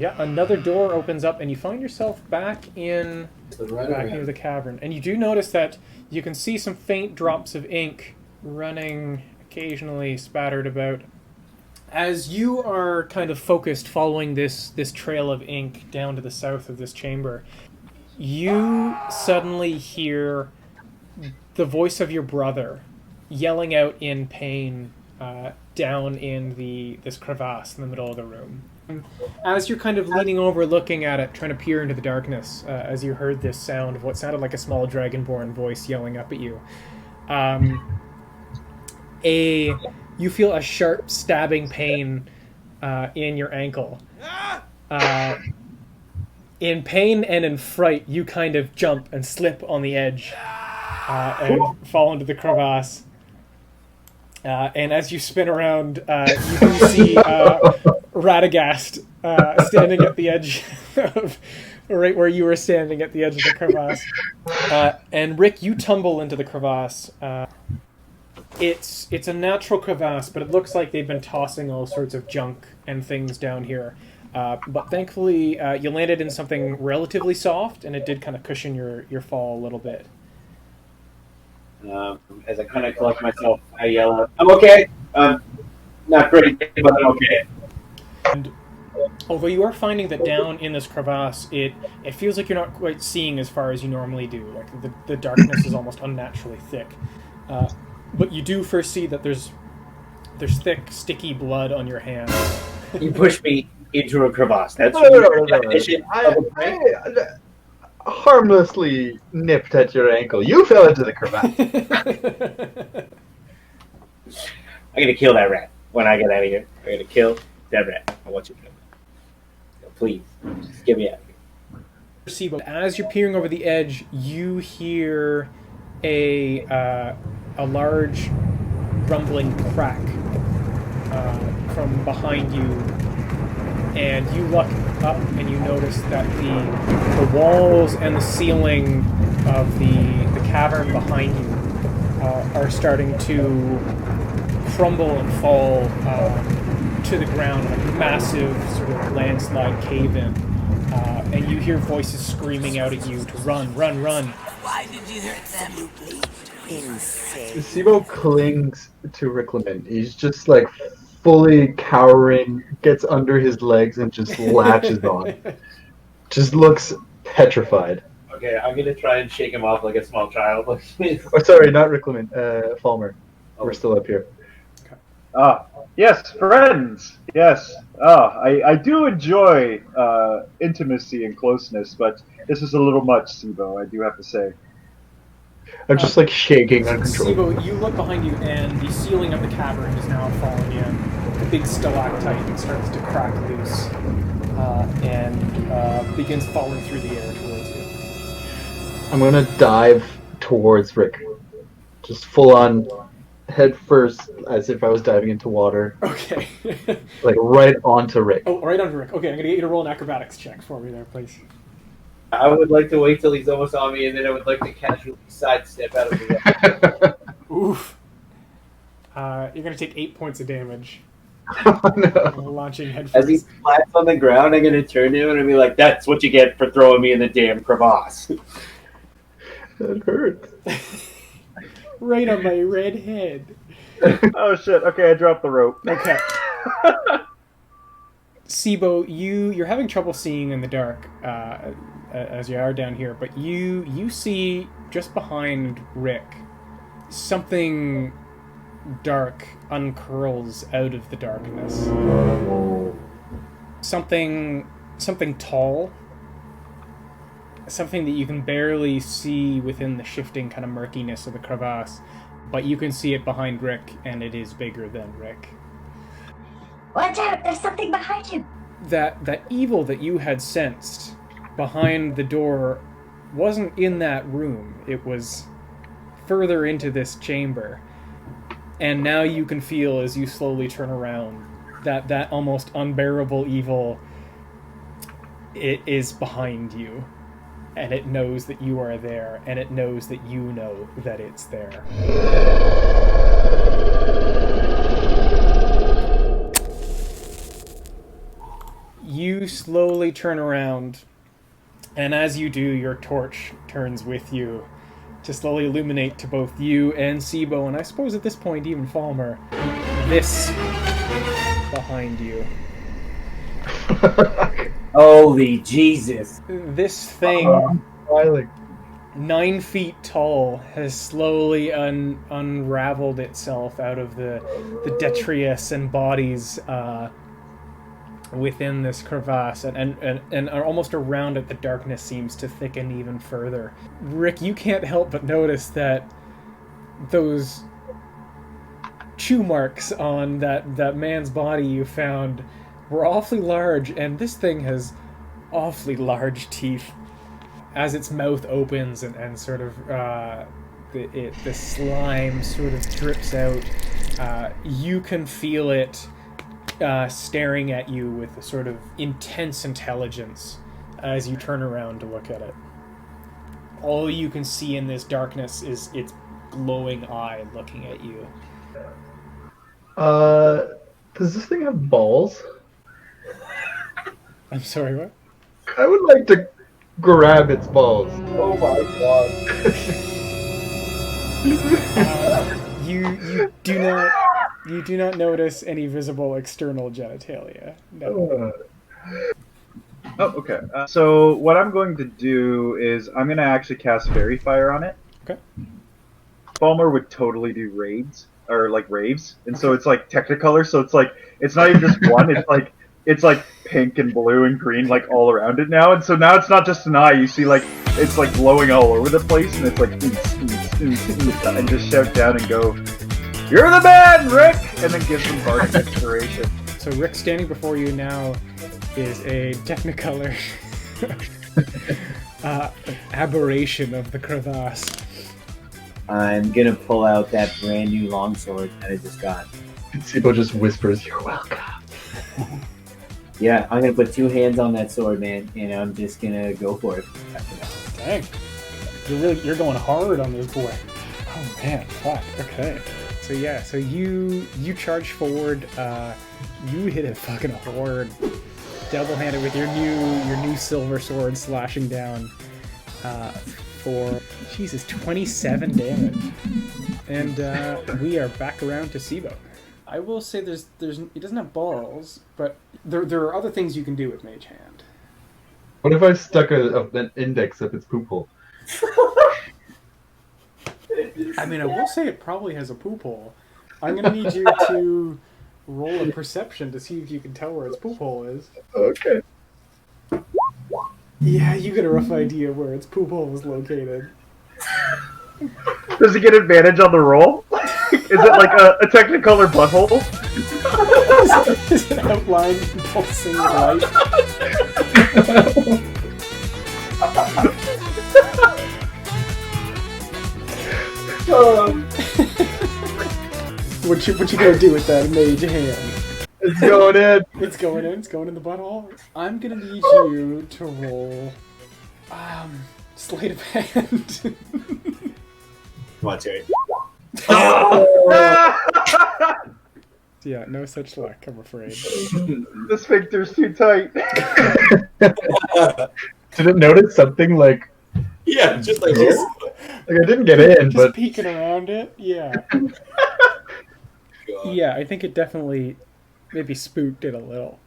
Yeah, another door opens up, and you find yourself back near the cavern. And you do notice that you can see some faint drops of ink running occasionally spattered about. As you are kind of focused following this trail of ink down to the south of this chamber, you suddenly hear the voice of your brother yelling out in pain down in this crevasse in the middle of the room. As you're kind of leaning over, looking at it, trying to peer into the darkness, as you heard this sound of what sounded like a small dragonborn voice yelling up at you, you feel a sharp stabbing pain in your ankle. In pain and in fright, you kind of jump and slip on the edge and fall into the crevasse. And as you spin around, you can see Radagast standing at the edge of, right where you were standing at the edge of the crevasse. And Rick, you tumble into the crevasse. It's a natural crevasse, but it looks like they've been tossing all sorts of junk and things down here. But thankfully, you landed in something relatively soft, and it did kind of cushion your fall a little bit. As I kind of collect myself, I yell out, "I'm okay! Not pretty, but I'm okay." And although you are finding that down in this crevasse, it feels like you're not quite seeing as far as you normally do. Like the darkness is almost unnaturally thick. But you do first see that there's thick, sticky blood on your hands. You push me into a crevasse. That's I harmlessly nipped at your ankle. You fell into the crevasse. I'm gonna kill that rat when I get out of here. I'm gonna kill that rat. I want you to kill it. So please, just get me out of here. As you're peering over the edge, you hear a large rumbling crack from behind you, and you look up and you notice that the walls and the ceiling of the cavern behind you are starting to crumble and fall to the ground, like a massive sort of landslide cave-in, and you hear voices screaming out at you to run, run, run. Why did you hurt them? You bleed. Insane. Sibo clings to Rickleman. He's just like fully cowering, gets under his legs and just latches on. Just looks petrified. Okay, I'm gonna try and shake him off like a small child. Oh, sorry, not Rickleman. Falmer. We're still up here. Yes, friends. Yes. I do enjoy intimacy and closeness, but this is a little much, Sibo, I do have to say. I'm just like shaking uncontrollably. Sibo, you look behind you, and the ceiling of the cavern is now falling in. The big stalactite starts to crack loose and begins falling through the air towards you. I'm gonna dive towards Rick. Just full on head first, as if I was diving into water. Okay. Like right onto Rick. Oh, right onto Rick. Okay, I'm gonna get you to roll an acrobatics check for me there, please. I would like to wait till he's almost on me, and then I would like to casually sidestep out of the way. Oof. You're going to take 8 points of damage. Oh, no. Launching headfirst. As he flats on the ground, I'm going to turn to him and be like, "That's what you get for throwing me in the damn crevasse." That hurts. Right on my red head. Oh shit, okay, I dropped the rope. Okay. Sibo, you're having trouble seeing in the dark as you are down here, but you see just behind Rick something dark uncurls out of the darkness. Something tall, something that you can barely see within the shifting kind of murkiness of the crevasse, but you can see it behind Rick, and it is bigger than Rick. Watch out! There's something behind you! That evil that you had sensed behind the door wasn't in that room. It was further into this chamber. And now you can feel, as you slowly turn around, that almost unbearable evil, it is behind you. And it knows that you are there, and it knows that you know that it's there. You You slowly turn around, and as you do, your torch turns with you to slowly illuminate to both you and Sibo, and I suppose at this point even Falmer, this behind you. Holy Jesus. This thing, Smiling. 9 feet tall, has slowly unraveled itself out of the detritus and bodies within this crevasse, and almost around it the darkness seems to thicken even further. Rick, you can't help but notice that those chew marks on that man's body you found were awfully large, and this thing has awfully large teeth. As its mouth opens and sort of the slime sort of drips out, you can feel it staring at you with a sort of intense intelligence as you turn around to look at it. All you can see in this darkness is its glowing eye looking at you. Does this thing have balls? I'm sorry, what? I would like to grab its balls. Oh my god. You do not notice any visible external genitalia. No. Oh, okay. So what I'm going to do is I'm going to actually cast Fairy Fire on it. Okay. Balmer would totally do raids or like raves, and so it's like Technicolor. So it's like it's not even just one. It's like pink and blue and green like all around it now, and so now it's not just an eye. You see like it's like glowing all over the place, and it's like and just shout down and go, "You're the man, Rick!" and then give them bardic inspiration. So Rick standing before you now is a Technicolor aberration of the crevasse. I'm gonna pull out that brand new longsword that I just got. Sibo just whispers, "You're welcome." Yeah, I'm gonna put 2 hands on that sword, man, and I'm just gonna go for it. Dang. You're going hard on this boy. Oh man, fuck. Okay. So you charge forward, you hit it fucking hard. Double-handed with your new silver sword slashing down for 27 damage. And we are back around to Sibo. I will say it doesn't have balls, but there are other things you can do with Mage Hand. What if I stuck an index up its poop hole? I mean, I will say it probably has a poop hole. I'm gonna need you to roll a perception to see if you can tell where its poop hole is. Okay. Yeah, you get a rough idea where its poop hole is located. Does it get advantage on the roll? Is it like a Technicolor butthole? Is it outlined pulsing with light? What you gonna do with that mage hand? It's going in. It's going in. It's going in the butthole. I'm gonna need you to roll sleight of hand. Come on, Terry. Yeah, no such luck, I'm afraid. The sphincter's too tight. Did it notice something like? Yeah, just like this. Like I didn't get in, Just but peeking around it, yeah. God. Yeah, I think it definitely maybe spooked it a little.